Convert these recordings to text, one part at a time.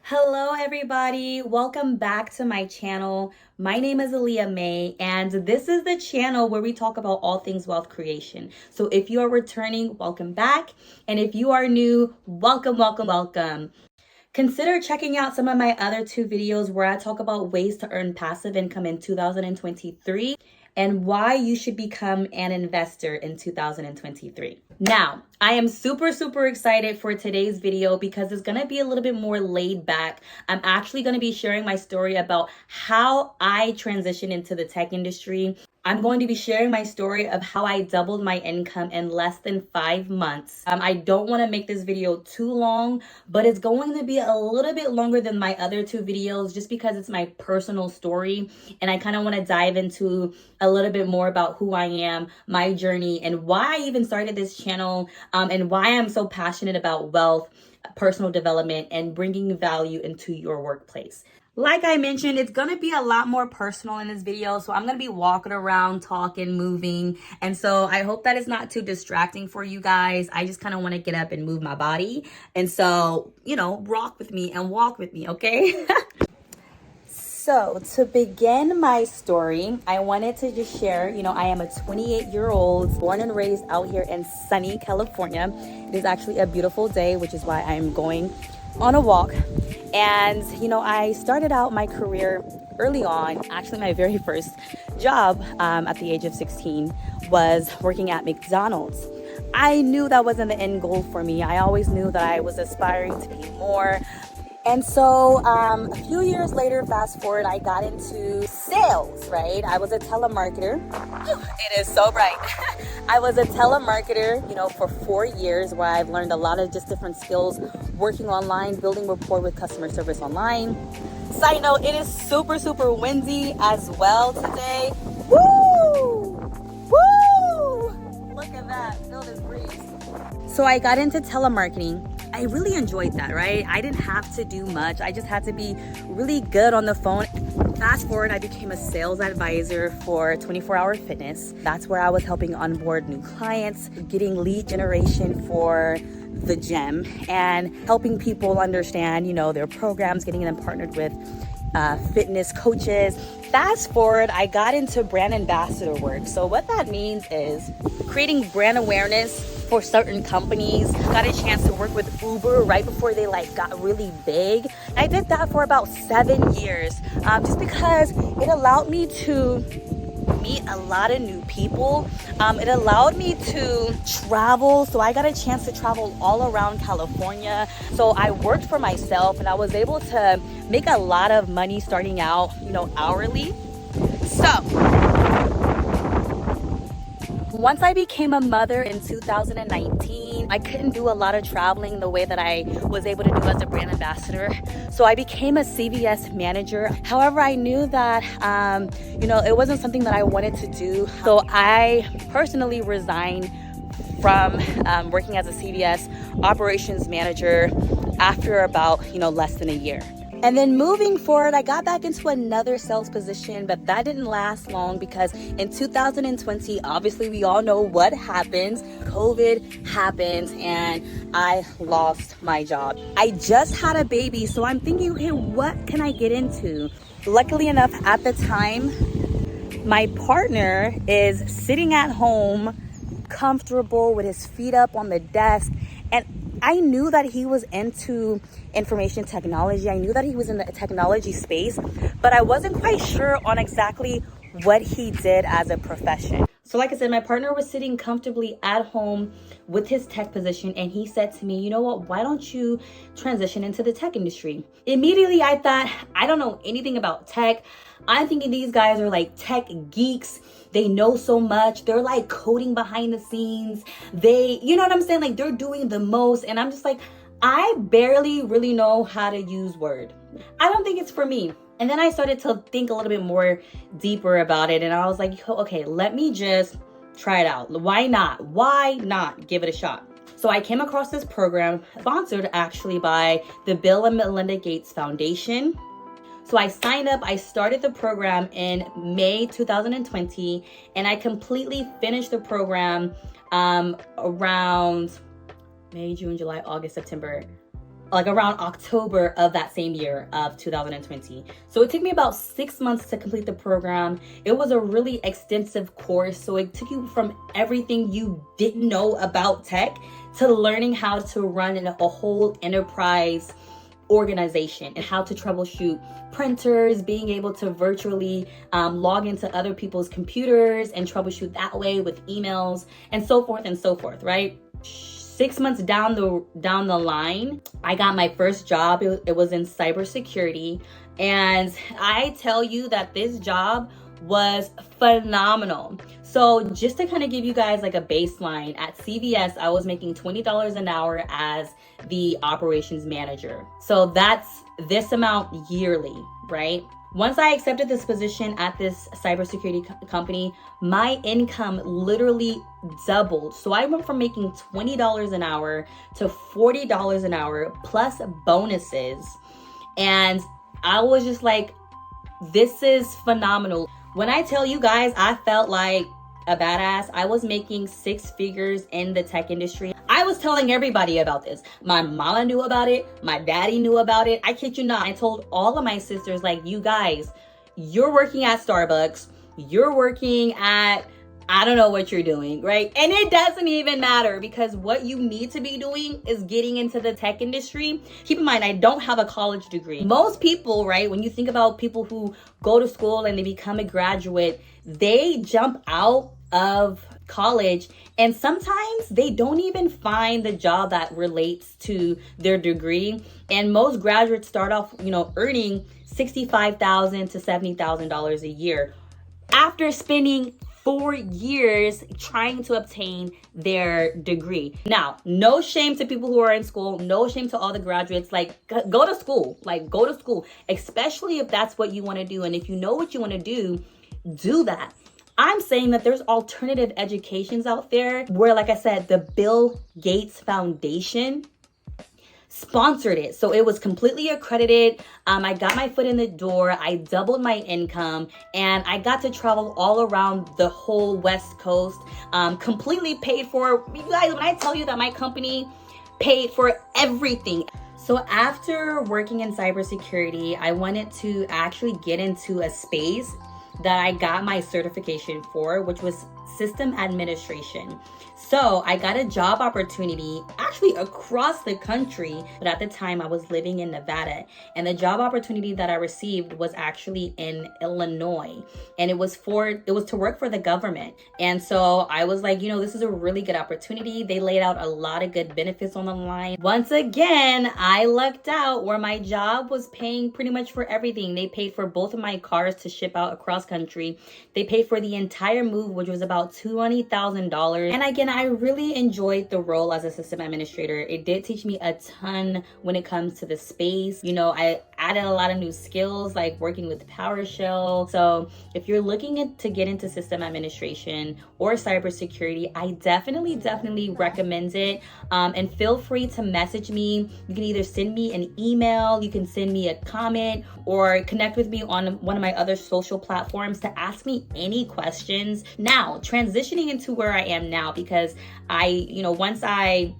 Hello everybody, welcome back to my channel. My name is Aaliyah May and this is the channel where we talk about all things wealth creation. So if you are returning, welcome back. And if you are new, welcome. Consider checking out some of my other two videos where I talk about ways to earn passive income in 2023 and why you should become an investor in 2023. Now, I am super excited for today's video because it's gonna be a little bit more laid back. I'm actually gonna be sharing my story about how I transitioned into the tech industry. I'm going to be sharing my story of how I doubled my income in less than 5 months. I don't want to make this video too long, but it's going to be a little bit longer than my other two videos just because it's my personal story. And I kind of want to dive into a little bit more about who I am, my journey, and why I even started this channel, and why I'm so passionate about wealth, personal development, and bringing value into your workplace. Like I mentioned, it's going to be a lot more personal in this video. So I'm going to be walking around, talking, moving. And so I hope that it's not too distracting for you guys. I just kind of want to get up and move my body. And so, rock with me and walk with me, okay? So to begin my story, I wanted to just share, I am a 28-year-old born and raised out here in sunny California. It is actually a beautiful day, which is why I'm going on a walk. And, I started out my career early on. Actually, my very first job at the age of 16 was working at McDonald's. I knew that wasn't the end goal for me. I always knew that I was aspiring to be more. And so a few years later, fast forward, I got into sales, right? I was a telemarketer. It is so bright. I was a telemarketer, for 4 years where I've learned a lot of just different skills, working online, building rapport with customer service online. Side note, it is super windy as well today. Woo! Woo! Look at that, feel this breeze. So I got into telemarketing. I really enjoyed that, right? I didn't have to do much. I just had to be really good on the phone. Fast forward, I became a sales advisor for 24-Hour Fitness. That's where I was helping onboard new clients, getting lead generation for the gym, and helping people understand, their programs, getting them partnered with fitness coaches. Fast forward, I got into brand ambassador work. So what that means is creating brand awareness for certain companies. Got a chance to work with Uber right before they got really big. I did that for about 7 years, just because it allowed me to meet a lot of new people. It allowed me to travel. So I got a chance to travel all around California. So I worked for myself and I was able to make a lot of money starting out, hourly. So once I became a mother in 2019, I couldn't do a lot of traveling the way that I was able to do as a brand ambassador. So I became a CVS manager. However, I knew that, it wasn't something that I wanted to do. So I personally resigned from working as a CVS operations manager after about, less than a year. And then moving forward, I got back into another sales position, but that didn't last long because in 2020, obviously we all know what happens. COVID happened and I lost my job. I just had a baby, so I'm thinking, okay, what can I get into? Luckily enough, at the time, my partner is sitting at home, comfortable with his feet up on the desk, and I knew that he was into information technology. I knew that he was in the technology space, but I wasn't quite sure on exactly what he did as a profession. So like I said, my partner was sitting comfortably at home with his tech position, and he said to me, you know what, why don't you transition into the tech industry? Immediately I thought, I don't know anything about tech. I'm thinking these guys are like tech geeks. They know so much. They're like coding behind the scenes. You know what I'm saying? Like they're doing the most. And I'm just like, I barely really know how to use Word. I don't think it's for me. And then I started to think a little bit more deeper about it. And I was like, okay, let me just try it out. Why not? Why not give it a shot? So I came across this program sponsored actually by the Bill and Melinda Gates Foundation. So I signed up, I started the program in May 2020, and I completely finished the program around May, June, July, August, September. like around October of that same year of 2020. So it took me about 6 months to complete the program. It was a really extensive course. So it took you from everything you didn't know about tech to learning how to run a whole enterprise organization and how to troubleshoot printers, being able to virtually log into other people's computers and troubleshoot that way with emails and so forth, right? 6 months down the line, I got my first job. It was in cybersecurity. And I tell you that this job was phenomenal. So just to kind of give you guys like a baseline, at CVS, I was making $20 an hour as the operations manager. So that's this amount yearly, right? Once I accepted this position at this cybersecurity company, my income literally doubled. So I went from making $20 an hour to $40 an hour plus bonuses. And I was just like, this is phenomenal. When I tell you guys, I felt like a badass. I was making 6 figures in the tech industry. I was telling everybody about this. My mama knew about it. My daddy knew about it. I kid you not. I told all of my sisters, like, you guys, you're working at Starbucks. You're working at, I don't know what you're doing, right? And it doesn't even matter, because what you need to be doing is getting into the tech industry. Keep in mind, I don't have a college degree. Most people, right, when you think about people who go to school and they become a graduate, they jump out of college and sometimes they don't even find the job that relates to their degree. And most graduates start off, earning $65,000 to $70,000 a year after spending 4 years trying to obtain their degree. Now, no shame to people who are in school, no shame to all the graduates. Like, go to school, especially if that's what you want to do. And if you know what you want to do that. I'm saying that there's alternative educations out there where, like I said, the Bill Gates Foundation sponsored it. So it was completely accredited. I got my foot in the door. I doubled my income and I got to travel all around the whole West Coast, completely paid for. You guys, when I tell you that my company paid for everything. So after working in cybersecurity, I wanted to actually get into a space that I got my certification for, which was system administration. So I got a job opportunity actually across the country, but at the time I was living in Nevada, and the job opportunity that I received was actually in Illinois, and it was to work for the government. And so I was like, this is a really good opportunity. They laid out a lot of good benefits on the line. Once again, I lucked out where my job was paying pretty much for everything. They paid for both of my cars to ship out across country. They paid for the entire move, which was about $20,000. And again, I really enjoyed the role as a system administrator. It did teach me a ton when it comes to the space. I added a lot of new skills like working with PowerShell. So if you're looking to get into system administration or cybersecurity, I definitely recommend it. And feel free to message me. You can either send me an email, you can send me a comment, or connect with me on one of my other social platforms to ask me any questions. Now, transitioning into where I am now, because once I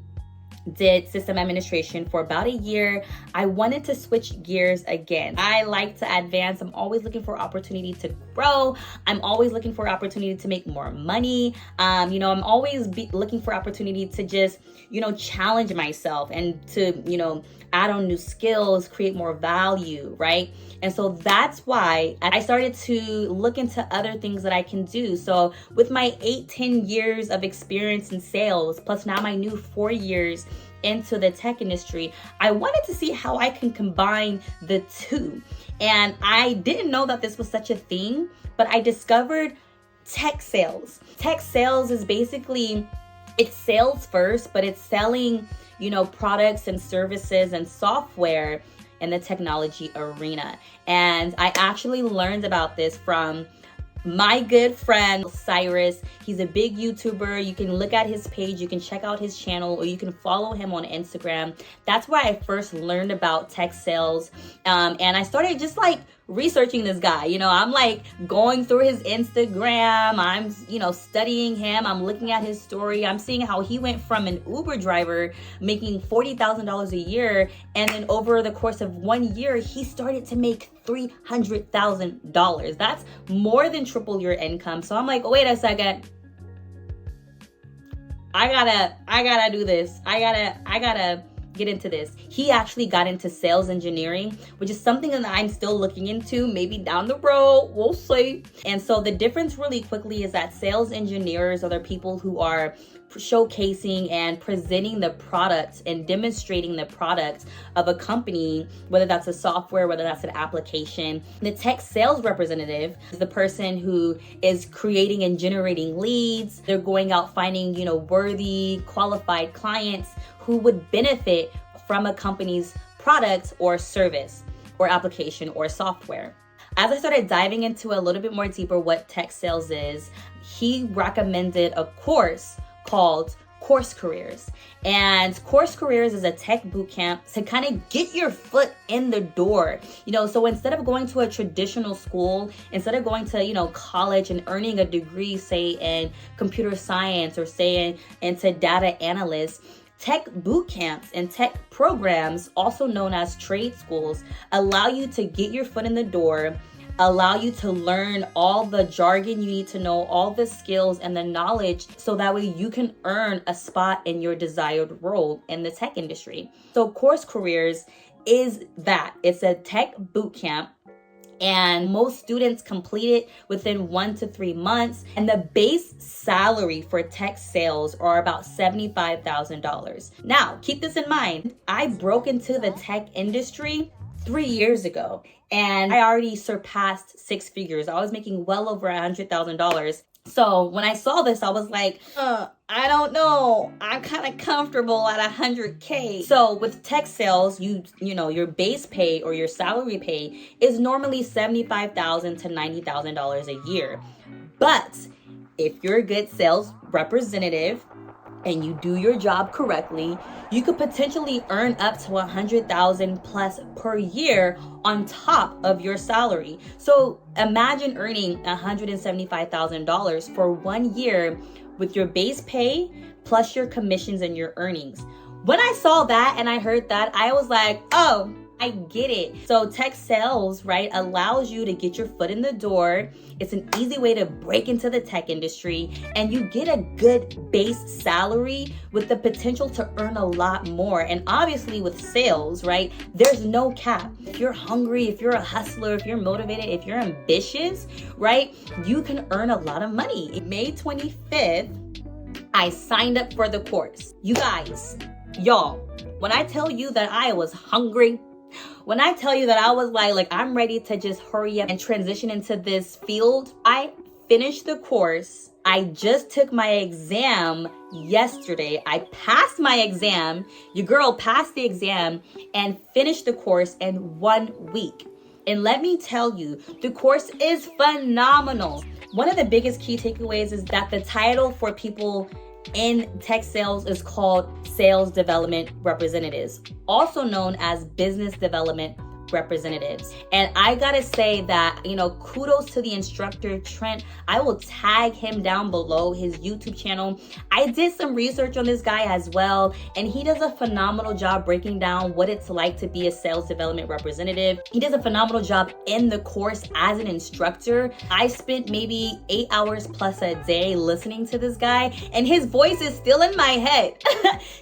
did system administration for about a year, I wanted to switch gears again. I like to advance. I'm always looking for opportunity to grow. I'm always looking for opportunity to make more money. I'm always looking for opportunity to just, challenge myself and to, add on new skills, create more value, right? And so that's why I started to look into other things that I can do. So with my 8-10 years of experience in sales, plus now my new 4 years into the tech industry, I wanted to see how I can combine the two. And I didn't know that this was such a thing, but I discovered tech sales. Tech sales is basically, it's sales first, but it's selling, products and services and software in the technology arena. And I actually learned about this from my good friend Cyrus. He's a big YouTuber. You can look at his page, you can check out his channel, or you can follow him on Instagram. That's where I first learned about tech sales. And I started just researching this guy. I'm like going through his Instagram. I'm, studying him. I'm looking at his story. I'm seeing how he went from an Uber driver making $40,000 a year. And then over the course of 1 year, he started to make $300,000. That's more than triple your income. So I'm like, oh, wait a second. I gotta do this. I gotta get into this. He actually got into sales engineering, which is something that I'm still looking into. Maybe down the road, we'll see. And so the difference really quickly is that sales engineers are the people who are showcasing and presenting the products and demonstrating the products of a company, whether that's a software, whether that's an application. The tech sales representative is the person who is creating and generating leads. They're going out finding, worthy, qualified clients who would benefit from a company's product or service or application or software. As I started diving into a little bit more deeper what tech sales is, he recommended a course called Course Careers. And Course Careers is a tech bootcamp to kind of get your foot in the door. So instead of going to a traditional school, instead of going to, college and earning a degree, say in computer science or say into data analyst, tech bootcamps and tech programs, also known as trade schools, allow you to get your foot in the door, allow you to learn all the jargon you need to know, all the skills and the knowledge, so that way you can earn a spot in your desired role in the tech industry. So Course Careers is that. It's a tech bootcamp, and most students complete it within 1 to 3 months. And the base salary for tech sales are about $75,000. Now, keep this in mind. I broke into the tech industry 3 years ago, and I already surpassed 6 figures. I was making well over $100,000. So when I saw this, I was like, I don't know. I'm kind of comfortable at 100K. So with tech sales, your base pay or your salary pay is normally $75,000 to $90,000 a year. But if you're a good sales representative and you do your job correctly, you could potentially earn up to $100,000 plus per year on top of your salary. So imagine earning $175,000 for 1 year with your base pay plus your commissions and your earnings. When I saw that and I heard that, I was like, oh, I get it. So tech sales, right, allows you to get your foot in the door. It's an easy way to break into the tech industry, and you get a good base salary with the potential to earn a lot more. And obviously with sales, right, there's no cap. If you're hungry, if you're a hustler, if you're motivated, if you're ambitious, right, you can earn a lot of money. May 25th, I signed up for the course. You guys, y'all, when I tell you that I was hungry, when I tell you that I was like I'm ready to just hurry up and transition into this field, I finished the course. I just took my exam yesterday. I passed my exam. Your girl passed the exam and finished the course in 1 week. And let me tell you, the course is phenomenal. One of the biggest key takeaways is that the title for people in tech sales is called Sales Development Representatives, also known as Business Development Representatives. And I gotta say that, kudos to the instructor, Trent. I will tag him down below, his YouTube channel. I did some research on this guy as well, and he does a phenomenal job breaking down what it's like to be a sales development representative. He does a phenomenal job in the course as an instructor. I spent maybe 8 hours plus a day listening to this guy, and his voice is still in my head.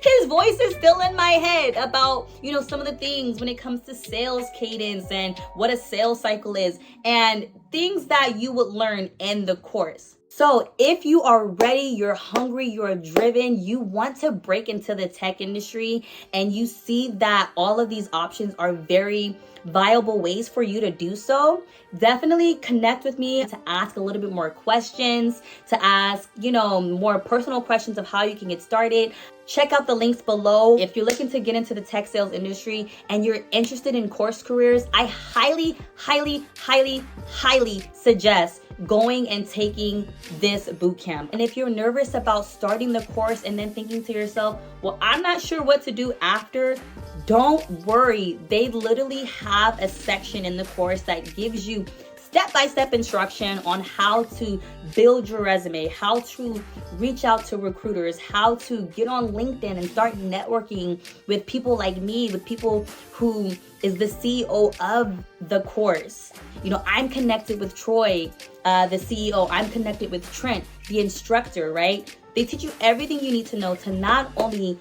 His voice is still in my head about, some of the things when it comes to sales cadence and what a sales cycle is and things that you would learn in the course. So if you are ready, you're hungry, you're driven, you want to break into the tech industry, and you see that all of these options are very viable ways for you to do so, definitely connect with me to ask a little bit more questions, to ask, more personal questions of how you can get started. Check out the links below. If you're looking to get into the tech sales industry and you're interested in Course Careers, I highly, highly, highly, highly suggest going and taking this bootcamp. And if you're nervous about starting the course and then thinking to yourself, well, I'm not sure what to do after, don't worry. They literally have a section in the course that gives you step-by-step instruction on how to build your resume, how to reach out to recruiters, how to get on LinkedIn and start networking with people like me, with people who is the CEO of the course. You know, I'm connected with Troy, the CEO. I'm connected with Trent, the instructor, right? They teach you everything you need to know to not only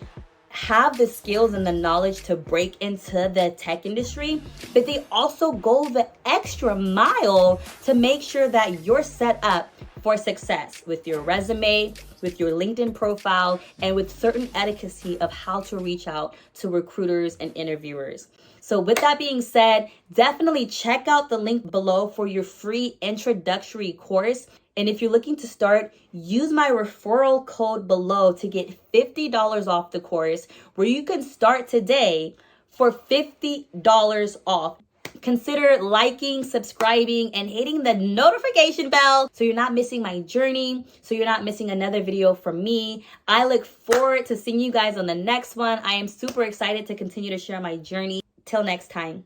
have the skills and the knowledge to break into the tech industry, but they also go the extra mile to make sure that you're set up for success with your resume, with your LinkedIn profile, and with certain etiquette of how to reach out to recruiters and interviewers. So with that being said, definitely check out the link below for your free introductory course. And if you're looking to start, use my referral code below to get $50 off the course, where you can start today for $50 off. Consider liking, subscribing, and hitting the notification bell so you're not missing my journey, so you're not missing another video from me. I look forward to seeing you guys on the next one. I am super excited to continue to share my journey. Till next time.